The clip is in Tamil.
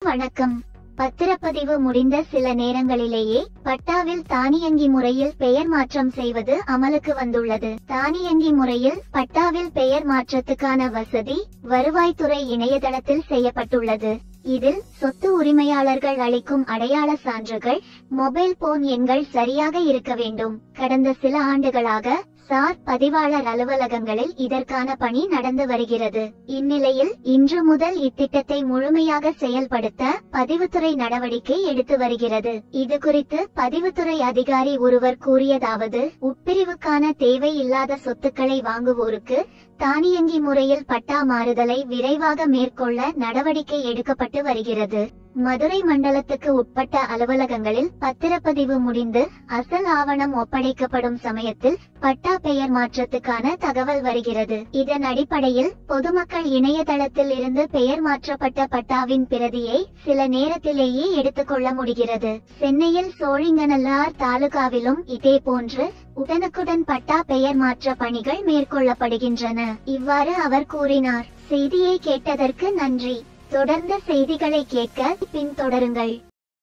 வணக்கம். பத்திரப்பதிவு முடிந்த சில நேரங்களிலேயே பட்டாவில் தானியங்கி முறையில் பெயர் மாற்றம் செய்வது அமலுக்கு வந்துள்ளது. தானியங்கி முறையில் பட்டாவில் பெயர் மாற்றத்துக்கான வசதி வருவாய்த்துறை இணையதளத்தில் செய்யப்பட்டுள்ளது. இதில் சொத்து உரிமையாளர்கள் அளிக்கும் அடையாள சான்றுகள், மொபைல் போன் எண்கள் சரியாக இருக்க வேண்டும். கடந்த சில ஆண்டுகளாக சார் பதிவாளர் அலுவலகங்களில் இதற்கான பணி நடந்து வருகிறது. இந்நிலையில் இன்று முதல் இத்திட்டத்தை முழுமையாக செயல்படுத்த பதிவுத்துறை நடவடிக்கை எடுத்து வருகிறது. இது குறித்து பதிவுத்துறை அதிகாரி ஒருவர் கூறியதாவது: உட்பிரிவுக்கான தேவை இல்லாத சொத்துக்களை வாங்குவோருக்கு தானியங்கி முறையில் பட்டா மாறுதலை விரைவாக மேற்கொள்ள நடவடிக்கை எடுக்கப்பட்டு வருகிறது. மதுரை மண்டலத்துக்கு உட்பட்ட அலுவலகங்களில் பத்திரப்பதிவு முடிந்து அசல் ஆவணம் ஒப்படைக்கப்படும் சமயத்தில் பட்டா பெயர் மாற்றத்துக்கான தகவல் வருகிறது. இதன் அடிப்படையில் பொதுமக்கள் இணையதளத்தில் இருந்து பெயர் மாற்றப்பட்ட பட்டாவின் பிரதியை சில நேரத்திலேயே எடுத்துக்கொள்ள முடிகிறது. சென்னையில் சோழிங்கநல்லூர் தாலுகாவிலும் இதேபோன்று உடனுக்குடன் பட்டா பெயர் மாற்ற பணிகள் மேற்கொள்ளப்படுகின்றன. இவ்வாறு அவர் கூறினார். செய்தியை கேட்டதற்கு நன்றி. தொடர்ந்த செய்திகளை கேட்க பின்தொடருங்கள்.